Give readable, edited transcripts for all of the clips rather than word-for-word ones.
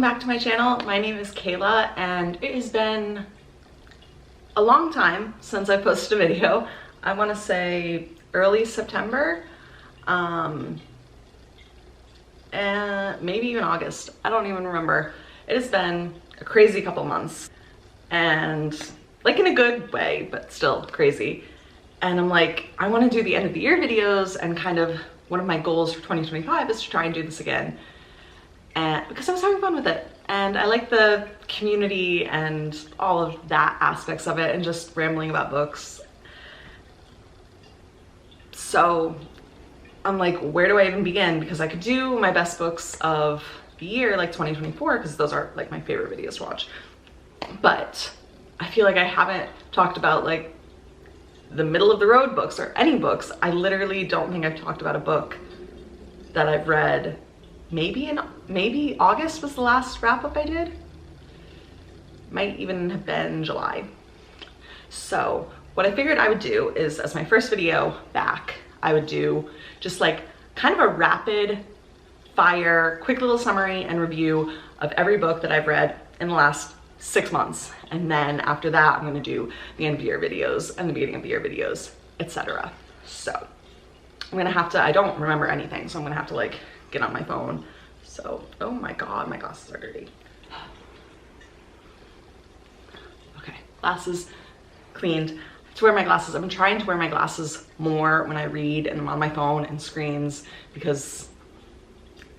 back to my channel. My name is Kayla and it has been a long time since I posted a video. I want to say early September, and maybe even August. I don't even remember. It has been a crazy couple months, and like in a good way, but still crazy. And I'm like, I want to do the end of the year videos, and kind of one of my goals for 2025 is to try and do this again. And because I was having fun with it, and I like the community and all of that aspects of it, and just rambling about books. So I'm like, where do I even begin? Because I could do my best books of the year, like 2024, because those are like my favorite videos to watch. But I feel like I haven't talked about like the middle of the road books or any books. I literally don't think I've talked about a book that I've read. Maybe August was the last wrap up I did. Might even have been July. So what I figured I would do is, as my first video back, I would do just like kind of a rapid fire, quick little summary and review of every book that I've read in the last 6 months. And then after that, I'm gonna do the end of year videos and the beginning of the year videos, etc. So I'm gonna have to, I don't remember anything, so I'm gonna have to like get on my phone. So, oh my God, my glasses are dirty. Okay, glasses cleaned. To wear my glasses, I've been trying to wear my glasses more when I read and I'm on my phone and screens, because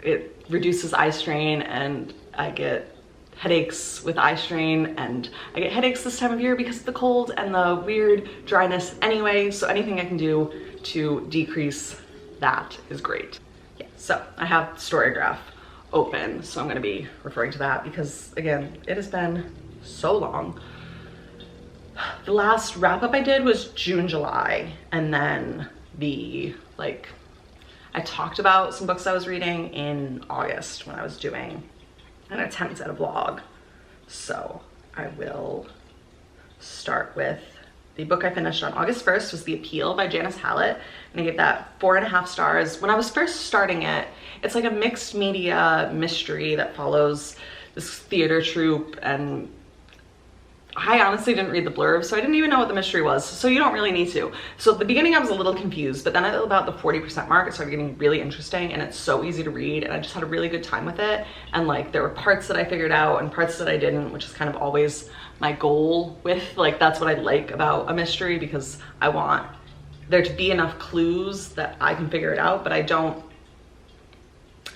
it reduces eye strain, and I get headaches with eye strain, and I get headaches this time of year because of the cold and the weird dryness anyway. So anything I can do to decrease that is great. Yeah, so I have storygraph open, so I'm going to be referring to that because, again, it has been so long. The last wrap up I did was June, July, and then I talked about some books I was reading in August when I was doing an attempt at a vlog. So I will start with the book I finished on August 1st was The Appeal by Janice Hallett, and I gave that 4.5 stars. When I was first starting it, it's like a mixed media mystery that follows this theater troupe, and I honestly didn't read the blurb, so I didn't even know what the mystery was, so you don't really need to. So at the beginning I was a little confused, but then at about the 40% mark it started getting really interesting, and it's so easy to read, and I just had a really good time with it. And like there were parts that I figured out and parts that I didn't, which is kind of always my goal with, like, that's what I like about a mystery, because I want there to be enough clues that I can figure it out, but I don't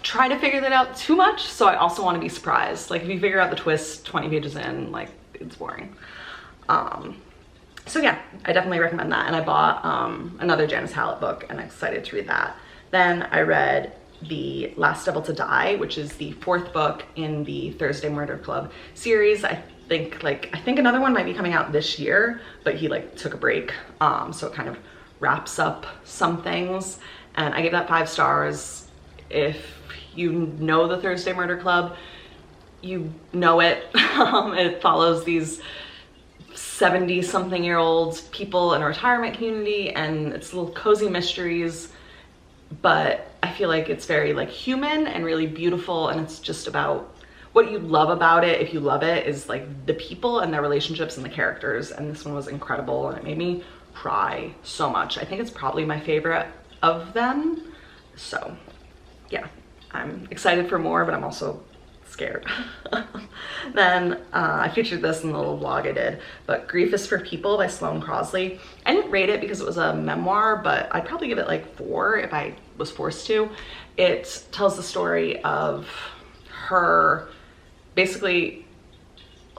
try to figure that out too much, so I also want to be surprised. Like if you figure out the twist 20 pages in, like, it's boring. So yeah, I definitely recommend that. And I bought another Janice Hallett book, and I'm excited to read that. Then I read The Last Devil to Die, which is the 4th book in the Thursday Murder Club series. I think another one might be coming out this year, but he like took a break, so it kind of wraps up some things. And I gave that 5 stars. If you know the Thursday Murder Club, you know it. It follows these 70-something-year-old people in a retirement community, and it's little cozy mysteries, but I feel like it's very like human and really beautiful, and it's just about what you love about it, if you love it, is like the people and their relationships and the characters. And this one was incredible, and it made me cry so much. I think it's probably my favorite of them. So yeah, I'm excited for more, but I'm also scared. Then I featured this in the little vlog I did, but Grief is for People by Sloane Crosley. I didn't rate it because it was a memoir, but I'd probably give it like 4 if I was forced to. It tells the story of her, basically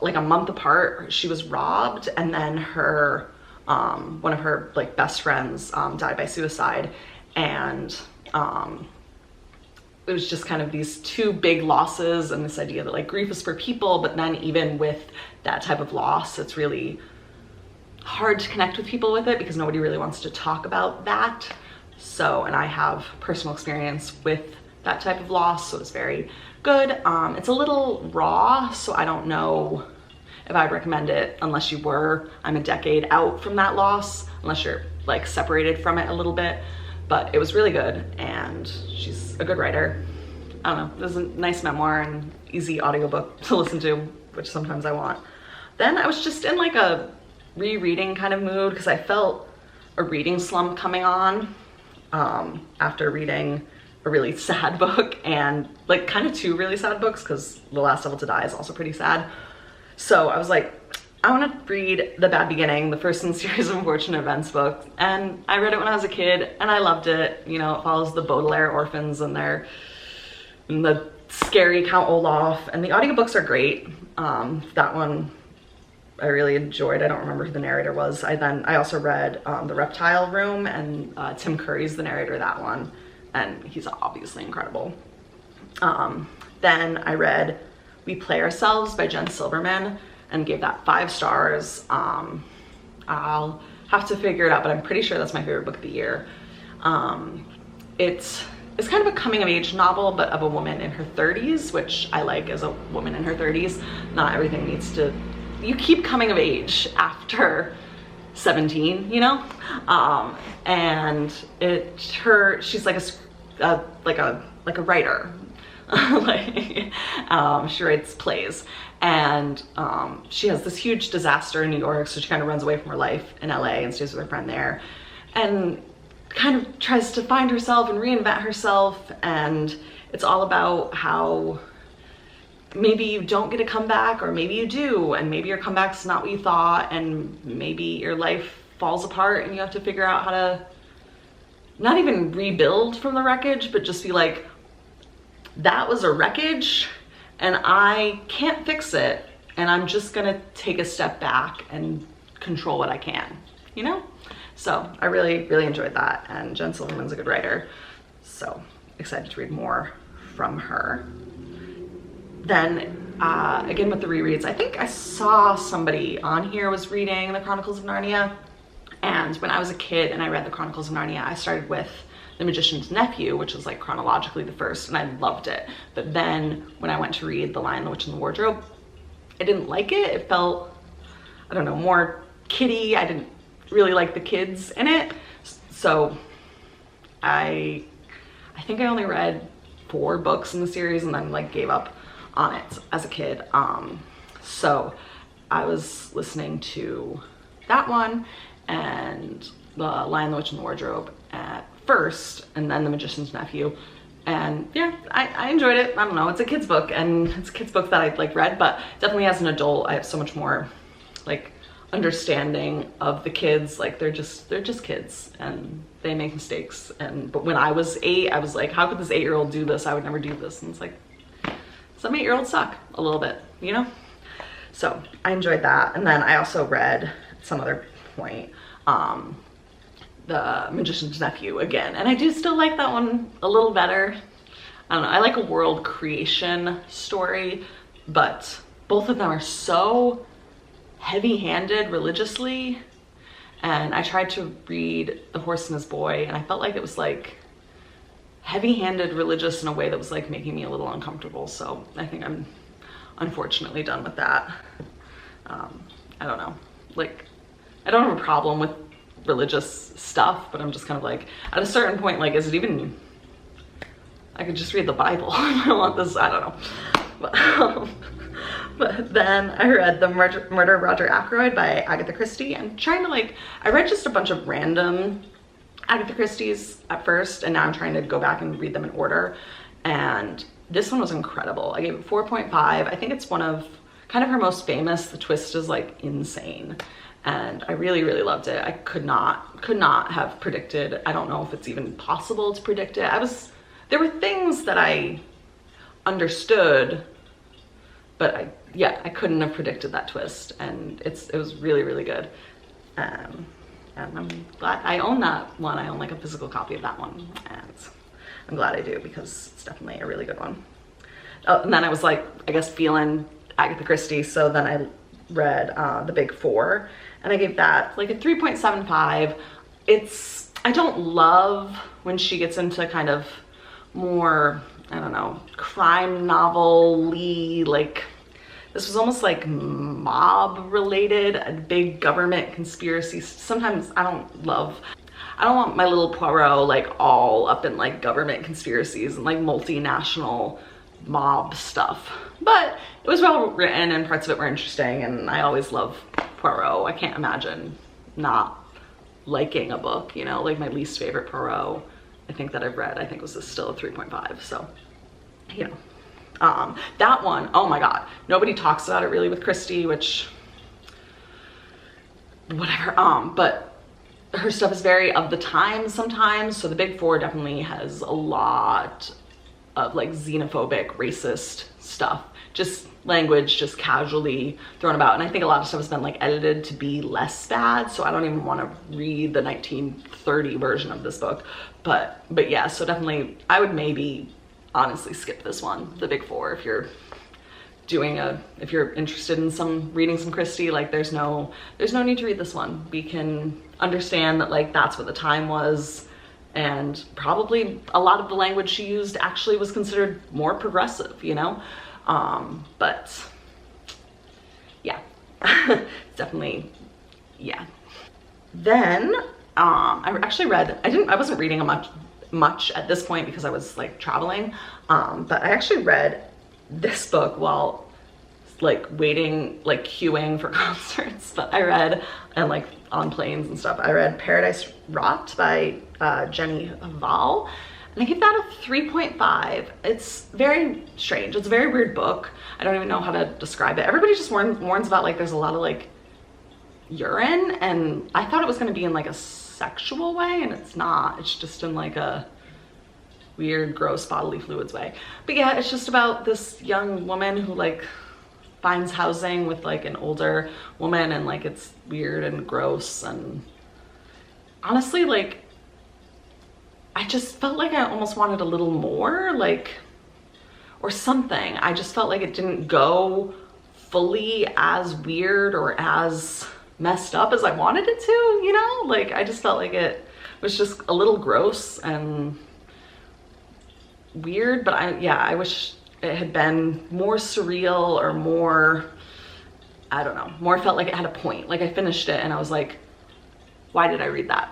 like a month apart, she was robbed, and then her one of her like best friends died by suicide, and it was just kind of these 2 big losses, and this idea that like grief is for people, but then even with that type of loss, it's really hard to connect with people with it because nobody really wants to talk about that. So, and I have personal experience with that type of loss, so it's very good. It's a little raw, so I don't know if I'd recommend it unless you were, I'm a decade out from that loss, unless you're like separated from it a little bit. But it was really good, and she's a good writer. I don't know, it was a nice memoir and easy audiobook to listen to, which sometimes I want. Then I was just in like a rereading kind of mood because I felt a reading slump coming on after reading a really sad book, and like kind of two really sad books because The Last Devil to Die is also pretty sad. So I was like, I want to read The Bad Beginning, the first in a series of Unfortunate Events books, and I read it when I was a kid and I loved it. You know, it follows the Baudelaire orphans and the scary Count Olaf, and the audiobooks are great. That one I really enjoyed. I don't remember who the narrator was. I also read The Reptile Room, and Tim Curry's the narrator of that one, and he's obviously incredible. Then I read We Play Ourselves by Jen Silverman and gave that 5 stars. I'll have to figure it out, but I'm pretty sure that's my favorite book of the year. It's kind of a coming of age novel, but of a woman in her 30s, which I like as a woman in her 30s. Not everything needs to, you keep coming of age after 17, you know? And she's like a writer. She writes plays, and she has this huge disaster in New York, so she kind of runs away from her life in LA and stays with her friend there, and kind of tries to find herself and reinvent herself. And it's all about how maybe you don't get a comeback, or maybe you do, and maybe your comeback's not what you thought, and maybe your life falls apart and you have to figure out how to not even rebuild from the wreckage, but just be like, that was a wreckage and I can't fix it, and I'm just gonna take a step back and control what I can, you know? So I really, really enjoyed that, and Jen Silverman's a good writer, so excited to read more from her. Then again with the rereads, I think I saw somebody on here was reading the Chronicles of Narnia, and when I was a kid and I read the Chronicles of Narnia, I started with The Magician's Nephew, which was like chronologically the first, and I loved it. But then when I went to read The Lion, the Witch, and the Wardrobe, I didn't like it. It felt, I don't know, more kiddie. I didn't really like the kids in it. So I think I only read 4 books in the series and then like gave up on it as a kid. So I was listening to that one and The Lion, the Witch, and the Wardrobe at first, and then The Magician's Nephew, and yeah, I enjoyed it. I don't know, it's a kid's book, and it's a kid's book that I like read, but definitely as an adult I have so much more like understanding of the kids. Like they're just kids and they make mistakes, but when I was 8, I was like, how could this 8-year-old do this? I would never do this. And it's like, some 8-year-olds suck a little bit, you know? So I enjoyed that. And then I also read at some other point The Magician's Nephew again, and I do still like that one a little better. I don't know, I like a world creation story, but both of them are so heavy-handed religiously, and I tried to read The Horse and His Boy, and I felt like it was like heavy-handed religious in a way that was like making me a little uncomfortable. So I think I'm unfortunately done with that. I don't know, like I don't have a problem with religious stuff, but I'm just kind of like, at a certain point, like, is it even, I could just read the Bible. I don't want this, I don't know. But then I read The Murder of Roger Ackroyd by Agatha Christie, and trying to like, I read just a bunch of random Agatha Christie's at first, and now I'm trying to go back and read them in order, and this one was incredible. I gave it 4.5. I think it's one of kind of her most famous. The twist is like insane, and I really, really loved it. I could not have predicted. I don't know if it's even possible to predict it. There were things that I understood, but I couldn't have predicted that twist, and it was really, really good. And I'm glad I own that one. I own like a physical copy of that one, and I'm glad I do, because it's definitely a really good one. Oh, and then I was like, I guess feeling Agatha Christie, so then I read The Big Four, and I gave that like a 3.75. I don't love when she gets into kind of more, I don't know, crime novel-y, like this was almost like mob related, a big government conspiracy. Sometimes I don't love I don't want my little Poirot like all up in like government conspiracies and like multinational mob stuff. But it was well written and parts of it were interesting, and I always love Poirot. I can't imagine not liking a book, you know, like my least favorite Poirot I think that I've read, I think was still a 3.5. So, you know, that one, oh my God, nobody talks about it really with Christie, which whatever, but her stuff is very of the time sometimes. So the Big Four definitely has a lot of like xenophobic, racist stuff, just language just casually thrown about. And I think a lot of stuff has been like edited to be less bad, so I don't even want to read the 1930 version of this book. But yeah, so definitely I would maybe honestly skip this one, the Big Four, if you're if you're interested in reading some Christie. Like there's no need to read this one. We can understand that like that's what the time was, and probably a lot of the language she used actually was considered more progressive, you know. But yeah, definitely, yeah. Then I actually read, I wasn't reading much at this point because I was like traveling, but I actually read this book while like waiting, like queuing for concerts. But I read, and like on planes and stuff, I read Paradise Rot by Jenny Val, and I give that a 3.5. It's very strange. It's a very weird book. I don't even know how to describe it. Everybody just warns about like there's a lot of like urine, and I thought it was going to be in like a sexual way, and it's not. It's just in like a weird, gross bodily fluids way. But yeah, it's just about this young woman who like finds housing with like an older woman, and like it's weird and gross, and honestly like I just felt like I almost wanted a little more, like, or something. I just felt like it didn't go fully as weird or as messed up as I wanted it to, you know? Like I just felt like it was just a little gross and weird. But I wish it had been more surreal or more, I don't know, more felt like it had a point. Like I finished it and I was like, why did I read that?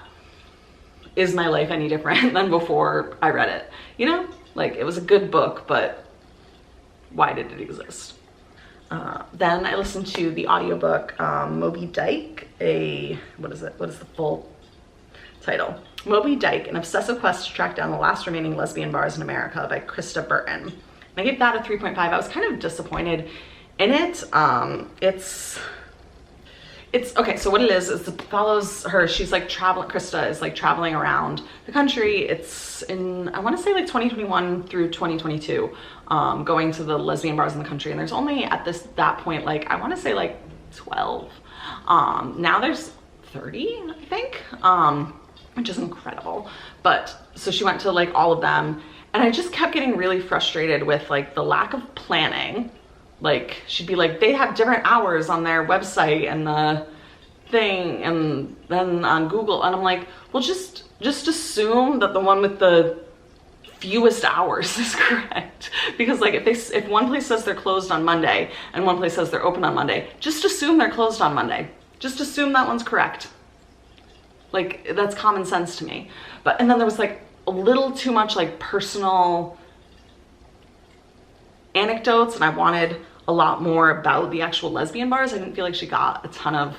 Is my life any different than before I read it? You know, like it was a good book, but why did it exist? Then I listened to the audiobook, Moby Dyke, what is the full title? Moby Dyke, An Obsessive Quest to Track Down the Last Remaining Lesbian Bars in America by Krista Burton. And I gave that a 3.5. I was kind of disappointed in it. It's okay, so what it is it follows her. She's like Krista is like traveling around the country. It's in, I want to say like 2021 through 2022, going to the lesbian bars in the country. And there's only at that point, like, I want to say like 12. Now there's 30, I think, which is incredible. But so she went to like all of them, and I just kept getting really frustrated with like the lack of planning. Like she'd be like, they have different hours on their website and the thing, and then on Google, and I'm like, well, just assume that the one with the fewest hours is correct. Because like if one place says they're closed on Monday and one place says they're open on Monday, just assume they're closed on Monday. Just assume that one's correct. Like that's common sense to me. And then there was like a little too much like personal anecdotes, and I wanted a lot more about the actual lesbian bars. I didn't feel like she got a ton of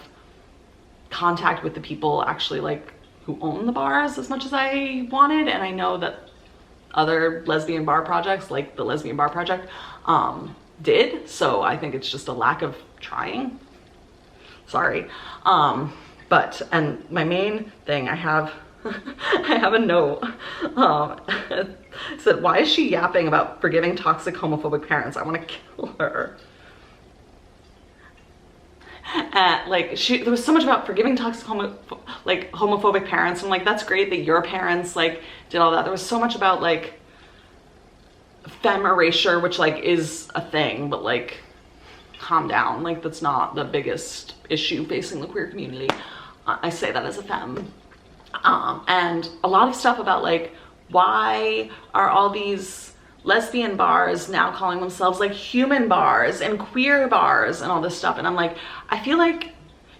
contact with the people actually like who own the bars as much as I wanted. And I know that other lesbian bar projects like the Lesbian Bar Project did, so I think it's just a lack of trying. Sorry. And my main thing, I have a note. It said, why is she yapping about forgiving toxic homophobic parents? I want to kill her. There was so much about forgiving toxic homophobic parents. I'm like, that's great that your parents like did all that. There was so much about like femme erasure, which like is a thing, but like calm down. Like that's not the biggest issue facing the queer community. I say that as a femme. And a lot of stuff about like, why are all these lesbian bars now calling themselves like human bars and queer bars and all this stuff? And I'm like, I feel like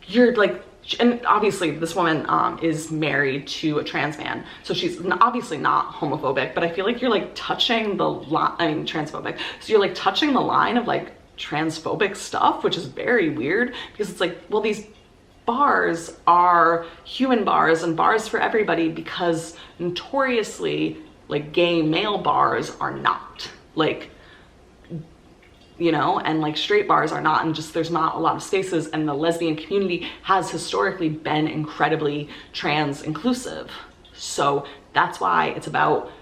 you're like and obviously this woman is married to a trans man, so she's obviously not homophobic, but I feel like you're like touching the line, I mean transphobic, so you're like touching the line of like transphobic stuff, which is very weird, because it's like, well, these bars are human bars and bars for everybody, because notoriously like gay male bars are not, like, you know, and like straight bars are not, and just there's not a lot of spaces, and the lesbian community has historically been incredibly trans inclusive. So that's why it's about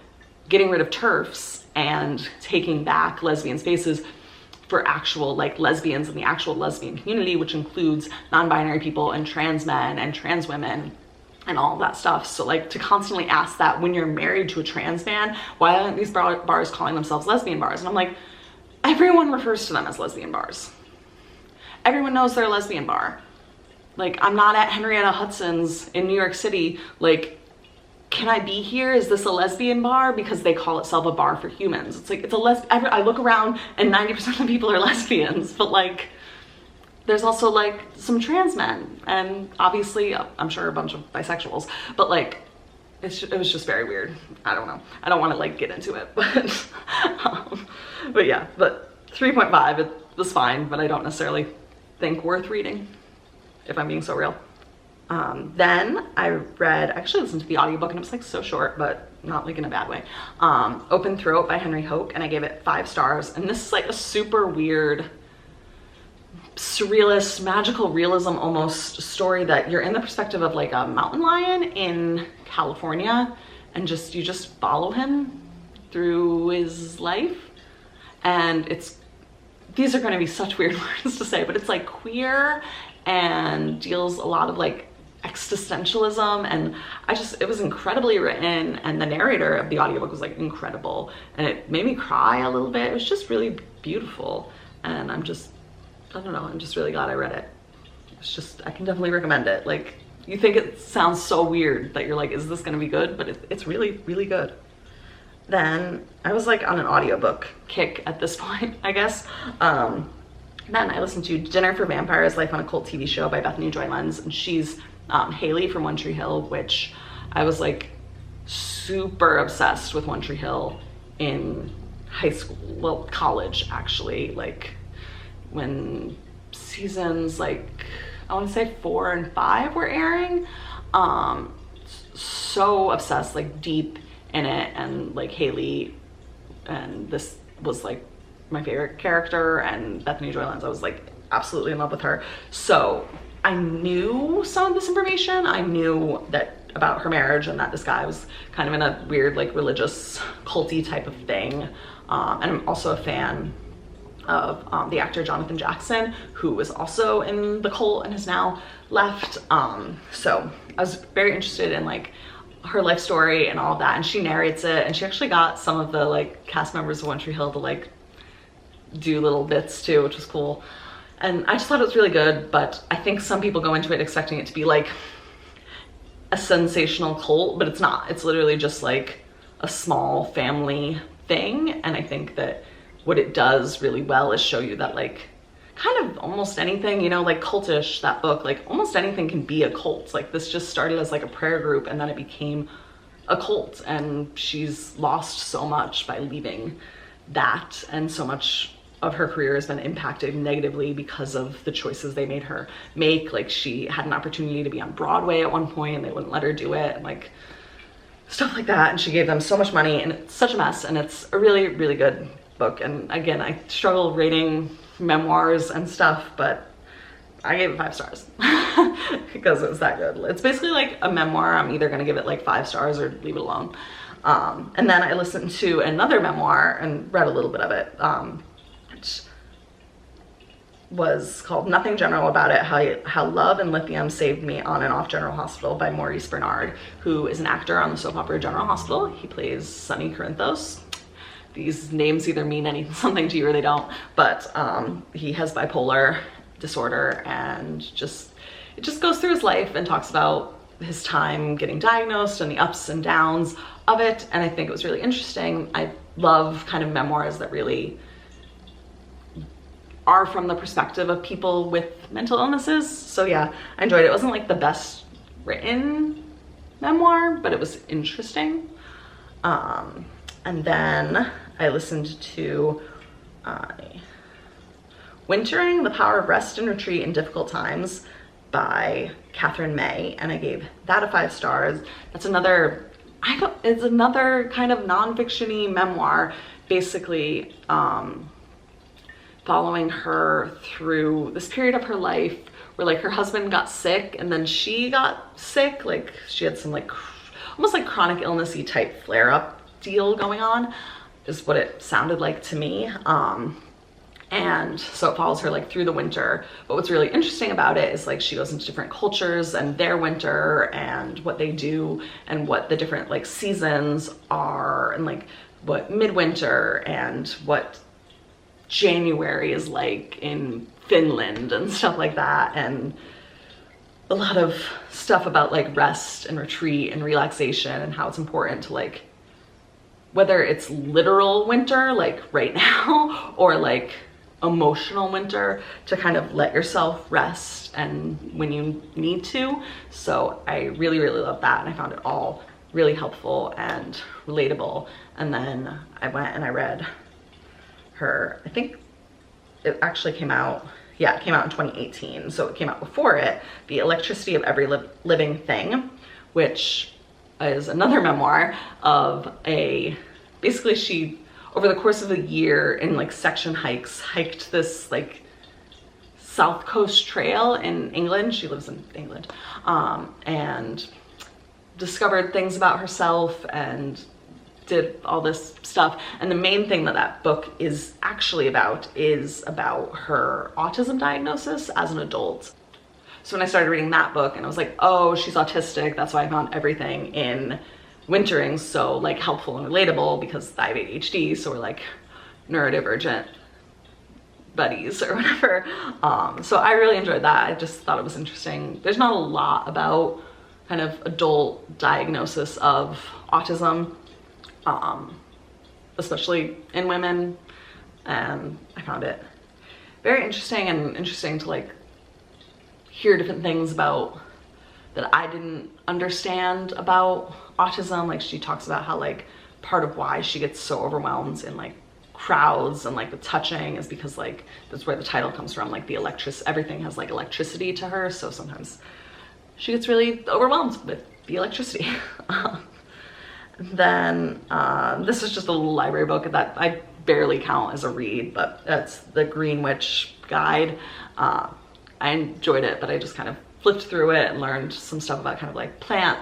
getting rid of TERFs and taking back lesbian spaces for actual like lesbians in the actual lesbian community, which includes non-binary people and trans men and trans women and all of that stuff. So like to constantly ask that when you're married to a trans man, why aren't these bars calling themselves lesbian bars? And I'm like, everyone refers to them as lesbian bars. Everyone knows they're a lesbian bar. Like, I'm not at Henrietta Hudson's in New York City, like, can I be here? Is this a lesbian bar? Because they call itself a bar for humans. It's like, it's a I look around and 90% of the people are lesbians, but like, there's also like some trans men, and obviously I'm sure a bunch of bisexuals, but like, it was just very weird. I don't know. I don't want to like get into it, but yeah, but 3.5, it was fine, but I don't necessarily think worth reading, if I'm being so real. Then I actually listened to the audiobook, and it was like so short, but not like in a bad way. Open Throat by Henry Hoke, and I gave it 5 stars. And this is like a super weird, surrealist, magical realism almost story that you're in the perspective of like a mountain lion in California, and you just follow him through his life. And these are going to be such weird words to say, but it's like queer and deals a lot of like existentialism, and it was incredibly written, and the narrator of the audiobook was like incredible, and it made me cry a little bit. It was just really beautiful, and I don't know, I'm just really glad I read it. I can definitely recommend it. Like, you think it sounds so weird that you're like, is this gonna be good? But it's really, really good. Then I was like on an audiobook kick at this point, I guess. Then I listened to Dinner for Vampires, Life on a Cult TV Show by Bethany Joy Lenz, and she's Haley from One Tree Hill, which I was like super obsessed with One Tree Hill in high school, well, college actually, like when seasons like, I want to say 4 and 5 were airing. So obsessed, like deep in it, and like Haley, and this was like my favorite character, and Bethany Joy Lenz, I was like absolutely in love with her. So I knew some of this information. I knew that about her marriage, and that this guy was kind of in a weird like religious culty type of thing. And I'm also a fan of the actor Jonathan Jackson, who was also in the cult and has now left. So I was very interested in like her life story and all of that, and she narrates it, and she actually got some of the like cast members of One Tree Hill to like do little bits too, which was cool. And I just thought it was really good, but I think some people go into it expecting it to be like a sensational cult, but it's not. It's literally just like a small family thing, and I think that what it does really well is show you that like kind of almost anything, you know, like Cultish, that book, like almost anything can be a cult. Like this just started as like a prayer group, and then it became a cult, and she's lost so much by leaving that, and so much of her career has been impacted negatively because of the choices they made her make. Like she had an opportunity to be on Broadway at one point, and they wouldn't let her do it, and like stuff like that, and she gave them so much money, and it's such a mess. And it's a really, really good book. And again, I struggle rating memoirs and stuff, but I gave it 5 stars because it was that good. It's basically like a memoir. I'm either gonna give it like 5 stars or leave it alone. And then I listened to another memoir and read a little bit of it, which was called Nothing General About It, How Love and Lithium Saved Me on and Off General Hospital by Maurice Bernard, who is an actor on the soap opera General Hospital. He plays Sonny Corinthos. These names either mean something to you or they don't, but he has bipolar disorder, and it just goes through his life and talks about his time getting diagnosed and the ups and downs of it. And I think it was really interesting. I love kind of memoirs that really are from the perspective of people with mental illnesses. So yeah, I enjoyed it. It wasn't like the best written memoir, but it was interesting. And then I listened to Wintering, The Power of Rest and Retreat in Difficult Times by Catherine May, and I gave that a 5 stars. That's another, it's another kind of non-fiction-y memoir, basically following her through this period of her life where like her husband got sick and then she got sick. Like she had some like almost like chronic illnessy type flare-up deal going on, is what it sounded like to me. And so it follows her like through the winter. But what's really interesting about it is like she goes into different cultures and their winter and what they do and what the different like seasons are, and like what midwinter and what January is like in Finland and stuff like that, and a lot of stuff about like rest and retreat and relaxation and how it's important to like, whether it's literal winter like right now or like emotional winter, to kind of let yourself rest and when you need to. So I really love that, and I found it all really helpful and relatable. And then I went and I read her, I think it actually came out, yeah, it came out in 2018, so it came out before it, The Electricity of Every Living Thing, which is another memoir of basically she, over the course of a year in like section hikes, hiked this like South Coast trail in England. She lives in England, and discovered things about herself and did all this stuff. And the main thing that that book is actually about is about her autism diagnosis as an adult. So when I started reading that book and I was like, oh, she's autistic, that's why I found everything in Wintering so like helpful and relatable, because I have ADHD, so we're like neurodivergent buddies or whatever. So I really enjoyed that. I just thought it was interesting. There's not a lot about kind of adult diagnosis of autism, especially in women, and I found it very interesting, and interesting to like hear different things about that I didn't understand about autism. Like she talks about how like part of why she gets so overwhelmed in like crowds and like the touching is because like that's where the title comes from, like the everything has like electricity to her, so sometimes she gets really overwhelmed with the electricity. Then this is just a little library book that I barely count as a read, but that's The Green Witch Guide. I enjoyed it, but I just kind of flipped through it and learned some stuff about kind of like plant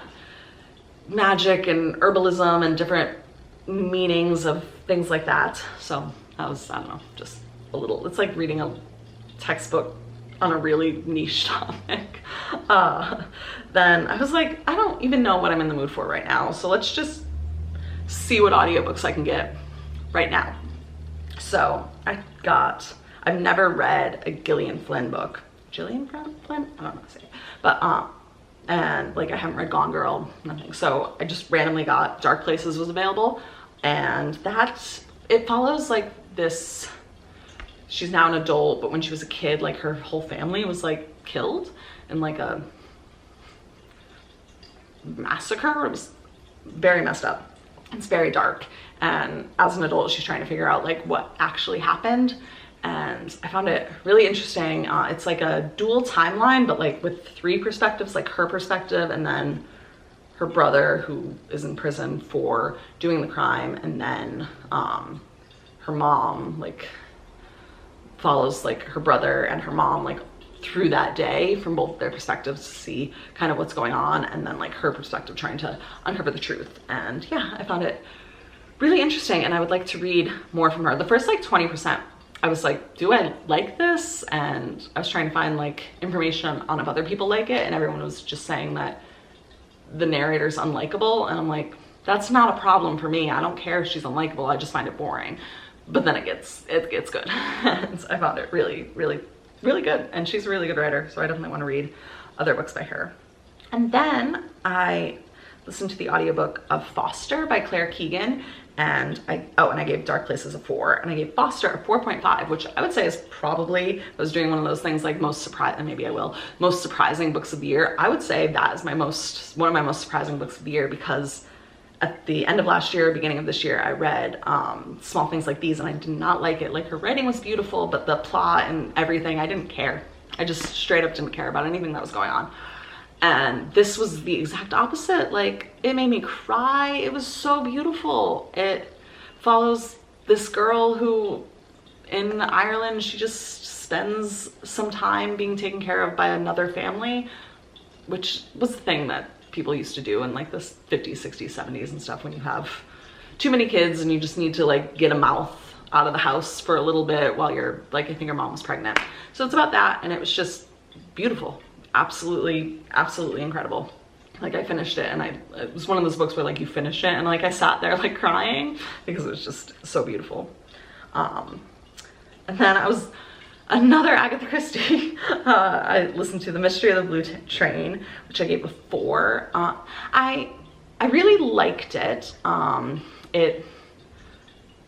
magic and herbalism and different meanings of things like that. So that was, I don't know, just a little, it's like reading a textbook on a really niche topic. Then I was like, I don't even know what I'm in the mood for right now, so let's just see what audiobooks I can get right now. So I've never read a Gillian Flynn book. Gillian Flynn? I don't know how to say it. But and like I haven't read Gone Girl, nothing. So I just randomly got Dark Places was available, and it follows like this, she's now an adult, but when she was a kid, like her whole family was like killed in like a massacre. It was very messed up. It's very dark, and as an adult she's trying to figure out like what actually happened, and I found it really interesting. It's like a dual timeline, but like with 3 perspectives, like her perspective and then her brother who is in prison for doing the crime, and then her mom like follows like her brother and her mom like through that day from both their perspectives to see kind of what's going on, and then like her perspective trying to uncover the truth. And yeah, I found it really interesting, and I would like to read more from her. The first like 20% I was like, do I like this? And I was trying to find like information on if other people like it, and everyone was just saying that the narrator's unlikable, and I'm like, that's not a problem for me. I don't care if she's unlikable, I just find it boring. But then it gets good. And I found it really good, and she's a really good writer, so I definitely want to read other books by her. And then I listened to the audiobook of Foster by Claire Keegan, and I gave Dark Places a 4, and I gave Foster a 4.5, which I would say is probably, I was doing one of those things like most surprising books of the year. I would say that is one of my most surprising books of the year, because at the end of last year, beginning of this year, I read Small Things Like These, and I did not like it. Like, her writing was beautiful, but the plot and everything, I didn't care. I just straight up didn't care about anything that was going on. And this was the exact opposite. Like, it made me cry. It was so beautiful. It follows this girl who, in Ireland, she just spends some time being taken care of by another family, which was the thing that people used to do in like the 50s, 60s, 70s and stuff, when you have too many kids and you just need to like get a mouth out of the house for a little bit while you're like, I think her mom was pregnant. So it's about that, and it was just beautiful. Absolutely, absolutely incredible. Like, I finished it, and it was one of those books where like you finish it and like I sat there like crying because it was just so beautiful. And then another Agatha Christie. I listened to The Mystery of the Blue Train, which I gave a 4. I really liked it. It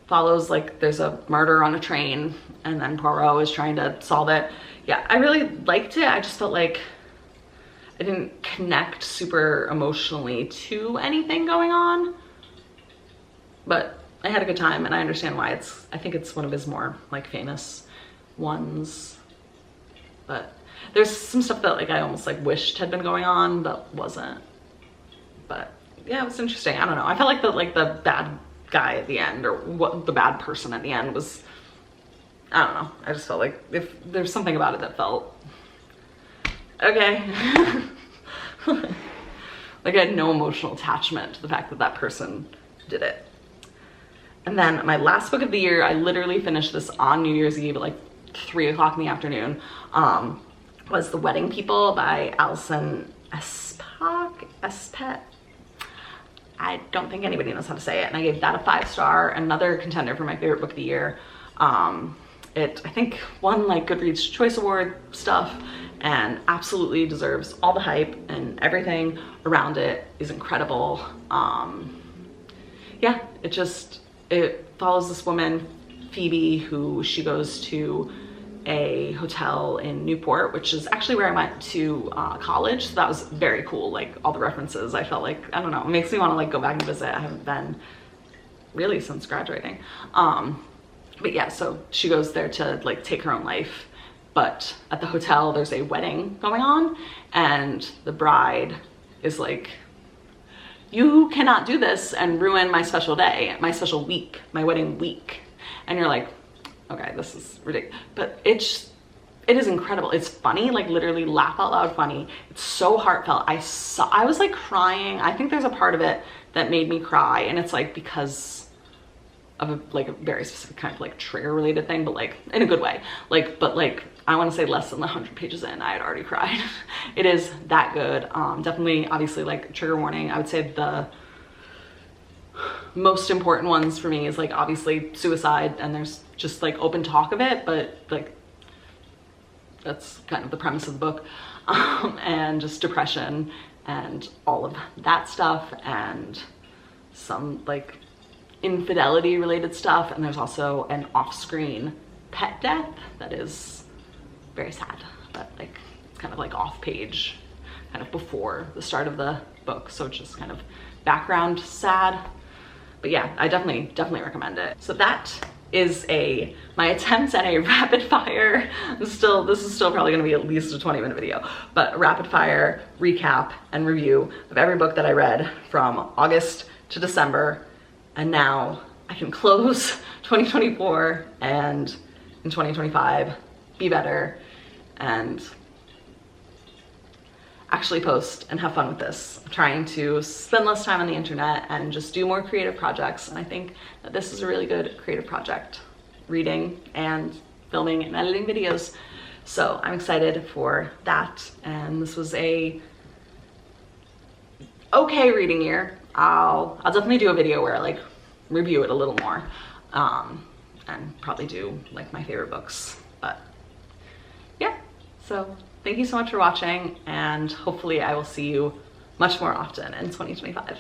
follows, like, there's a murder on a train and then Poirot is trying to solve it. Yeah, I really liked it. I just felt like I didn't connect super emotionally to anything going on, but I had a good time, and I understand why. I think it's one of his more like famous ones, but there's some stuff that like I almost like wished had been going on but wasn't. But yeah, it was interesting. I don't know, I felt like the bad guy at the end, or what, the bad person at the end was, I don't know, I just felt like if there's something about it that felt okay. Like, I had no emotional attachment to the fact that that person did it. And then my last book of the year, I literally finished this on New Year's Eve at like 3 o'clock in the afternoon, was The Wedding People by Alison Espet. I don't think anybody knows how to say it, and I gave that a 5-star, another contender for my favorite book of the year. It, I think, won like Goodreads Choice Award stuff, and absolutely deserves all the hype, and everything around it is incredible. Yeah, it follows this woman, Phoebe, who she goes to a hotel in Newport, which is actually where I went to college. So that was very cool. Like, all the references, I felt like, I don't know, it makes me want to like go back and visit. I haven't been really since graduating. But yeah, so she goes there to like take her own life, but at the hotel there's a wedding going on, and the bride is like, you cannot do this and ruin my special day, my special week, my wedding week. And you're like, okay, this is ridiculous. But it is incredible. It's funny, like literally laugh out loud funny. It's so heartfelt. I was like crying. I think there's a part of it that made me cry, and it's like because of a very specific kind of like trigger related thing, but like in a good way. Like, but like, I want to say less than 100 pages in, I had already cried. It is that good. Definitely, obviously, like, trigger warning. I would say the most important ones for me is like obviously suicide, and there's just like open talk of it, but like that's kind of the premise of the book. And just depression and all of that stuff, and some like infidelity related stuff, and there's also an off-screen pet death that is very sad, but like it's kind of like off page, kind of before the start of the book, so it's just kind of background sad. But yeah, I definitely recommend it. So that is my attempt at a rapid fire, this is still probably gonna be at least a 20-minute video, but a rapid fire recap and review of every book that I read from August to December. And now I can close 2024 and in 2025 be better and actually post and have fun with this. I'm trying to spend less time on the internet and just do more creative projects. And I think that this is a really good creative project, reading and filming and editing videos. So I'm excited for that. And this was a okay reading year. I'll definitely do a video where I like review it a little more, and probably do like my favorite books. But yeah, so thank you so much for watching, and hopefully I will see you much more often in 2025.